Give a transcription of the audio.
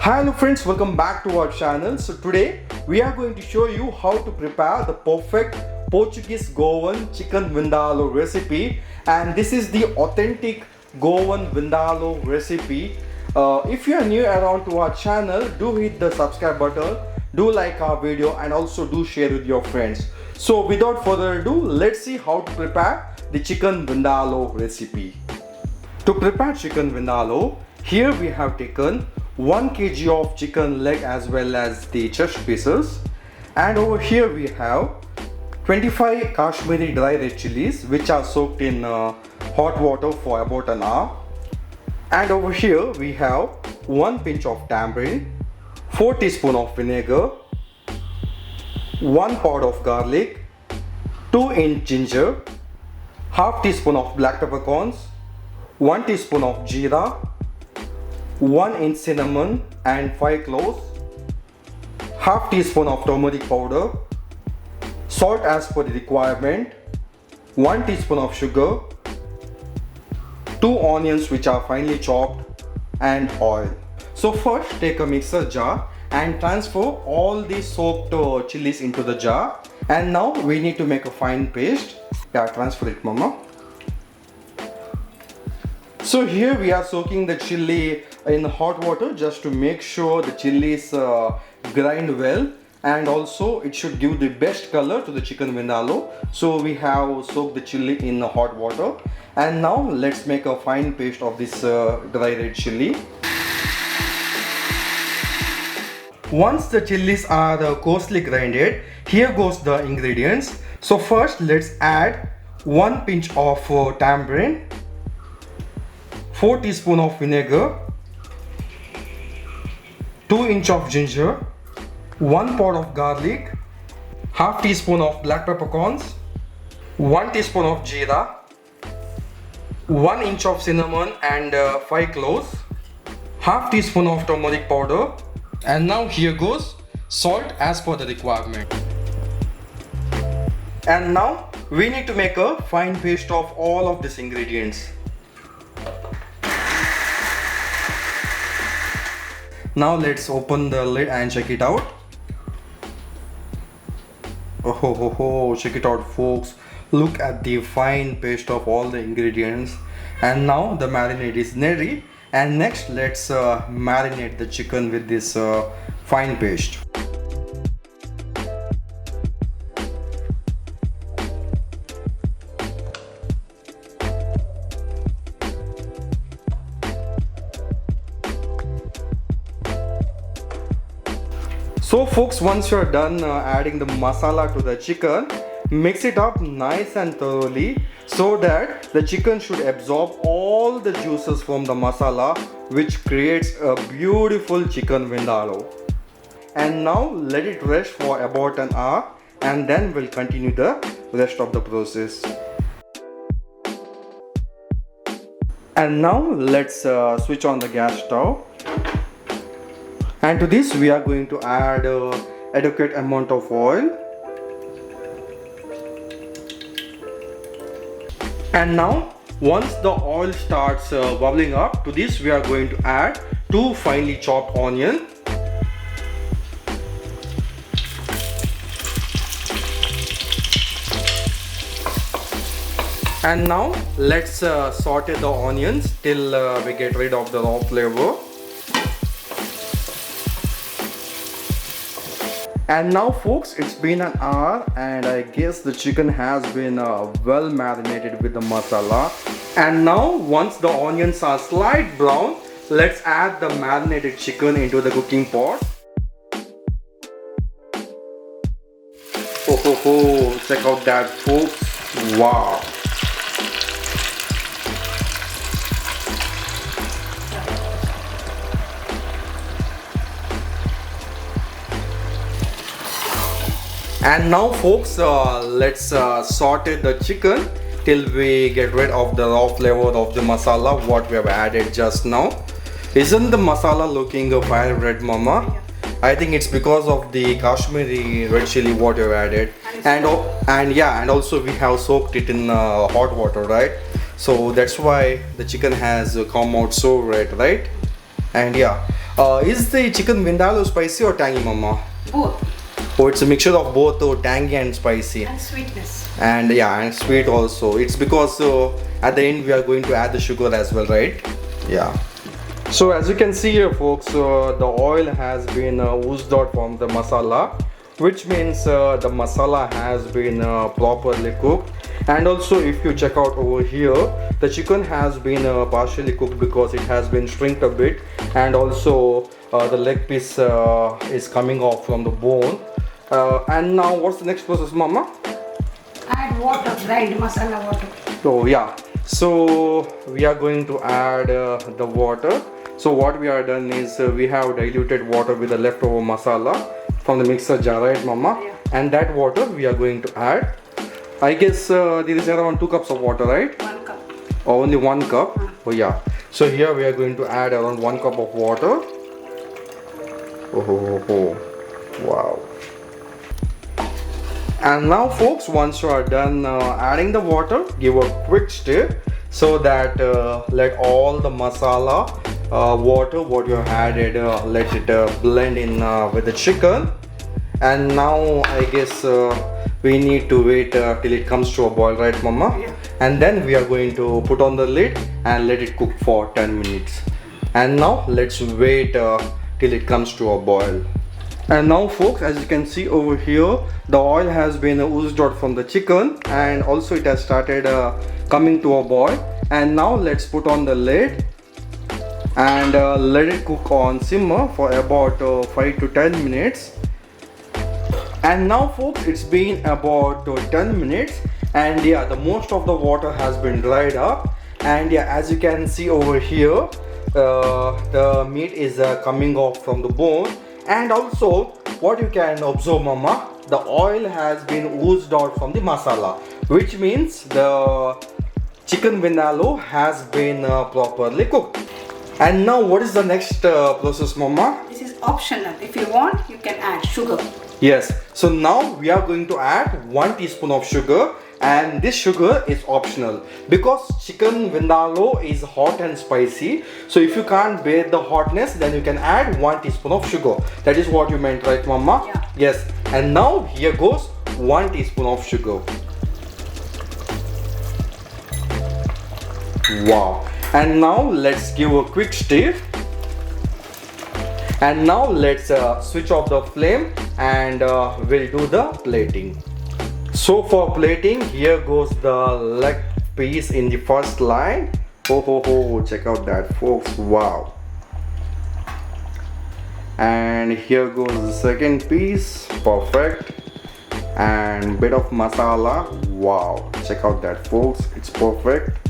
Hello friends, welcome back to our channel. So today we are going to show you how to prepare the perfect Portuguese Goan chicken vindaloo recipe, and this is the authentic Goan vindaloo recipe. If you are new around to our channel, do hit the subscribe button, do like our video, and also do share with your friends. So without further ado, let's see how to prepare the chicken vindaloo recipe. To prepare chicken vindaloo, here we have taken 1 kg of chicken leg as well as the chest pieces, and over here we have 25 Kashmiri dry red chilies which are soaked in hot water for about an hour, and over here we have 1 pinch of tamarind, 4 teaspoons of vinegar, 1 pod of garlic, 2-inch ginger, half teaspoon of black peppercorns, 1 teaspoon of jeera, 1-inch cinnamon and 5 cloves, half teaspoon of turmeric powder, salt as per the requirement, 1 teaspoon of sugar, 2 onions which are finely chopped, and oil. So first take a mixer jar and transfer all the soaked chilies into the jar, and now we need to make a fine paste. Transfer it, mama. So here we are soaking the chili in hot water just to make sure the chilies grind well, and also it should give the best color to the chicken vindaloo. So we have soaked the chili in hot water, and now let's make a fine paste of this dry red chili. Once the chilies are coarsely grinded, here goes the ingredients. So first let's add 1 pinch of tamarind, 4 teaspoons of vinegar, 2 inch of ginger, 1 pod of garlic, half teaspoon of black peppercorns, 1 teaspoon of jeera, 1 inch of cinnamon and 5 cloves, half teaspoon of turmeric powder, and now here goes salt as per the requirement. And now we need to make a fine paste of all of these ingredients. Now let's open the lid and check it out. Oh, check it out, folks. Look at the fine paste of all the ingredients. And now the marinade is ready. And next let's marinate the chicken with this fine paste. So folks, once you're done adding the masala to the chicken, mix it up nice and thoroughly so that the chicken should absorb all the juices from the masala, which creates a beautiful chicken vindaloo. And now let it rest for about an hour, and then we'll continue the rest of the process. And now let's switch on the gas stove. And to this we are going to add adequate amount of oil. And now once the oil starts bubbling up, to this we are going to add 2 finely chopped onions. And now let's saute the onions till we get rid of the raw flavor. And now folks, it's been an hour, and I guess the chicken has been well marinated with the masala. And now once the onions are slight brown, let's add the marinated chicken into the cooking pot. Oh, check out that, folks. Wow. And now folks, let's saute the chicken till we get rid of the raw flavor of the masala what we have added just now. Isn't the masala looking fire red, mama? I think it's because of the Kashmiri red chili what we have added, and also we have soaked it in hot water, right? So that's why the chicken has come out so red, right? And yeah, Is the chicken vindaloo spicy or tangy, mama? Both. Oh, it's a mixture of both tangy and spicy. And sweetness. And yeah, and sweet also. It's because at the end we are going to add the sugar as well, right? Yeah. So as you can see here, folks, the oil has been oozed out from the masala, which means the masala has been properly cooked. And also, if you check out over here, the chicken has been partially cooked because it has been shrinked a bit, and also the leg piece is coming off from the bone. And now, what's the next process, mama? Add water, grind masala water. So yeah, so we are going to add the water. So what we are done is we have diluted water with the leftover masala from the mixer jar, right, mama? Yeah. And that water we are going to add. I guess there is around 2 cups of water, right? 1 cup. Or only 1 cup? Oh yeah. So here we are going to add around 1 cup of water. Oh. Wow. And now, folks, once you are done adding the water, give a quick stir so that let all the masala water what you have added let it blend in with the chicken. And now I guess we need to wait till it comes to a boil, right, mama? Yeah. And then we are going to put on the lid and let it cook for 10 minutes. And now let's wait till it comes to a boil. And now, folks, as you can see over here, the oil has been oozed out from the chicken, and also it has started coming to a boil. And now let's put on the lid and let it cook on simmer for about 5 to 10 minutes. And now, folks, it's been about 10 minutes, and yeah, the most of the water has been dried up. And yeah, as you can see over here, the meat is coming off from the bone. And also, what you can observe, mama, the oil has been oozed out from the masala, which means the chicken vindaloo has been properly cooked. And now, what is the next process, mama? This is optional. If you want, you can add sugar. Yes, so now we are going to add 1 teaspoon of sugar, and this sugar is optional because chicken vindaloo is hot and spicy. So if you can't bear the hotness, then you can add 1 teaspoon of sugar. That is what you meant, right, mama? Yeah. Yes, and now here goes 1 teaspoon of sugar. Wow. And now let's give a quick stir. And now let's switch off the flame and we'll do the plating. So for plating, here goes the leg piece in the first line. Oh, check out that, folks. Wow. And here goes the second piece. Perfect. And bit of masala. Wow, check out that, folks. It's perfect.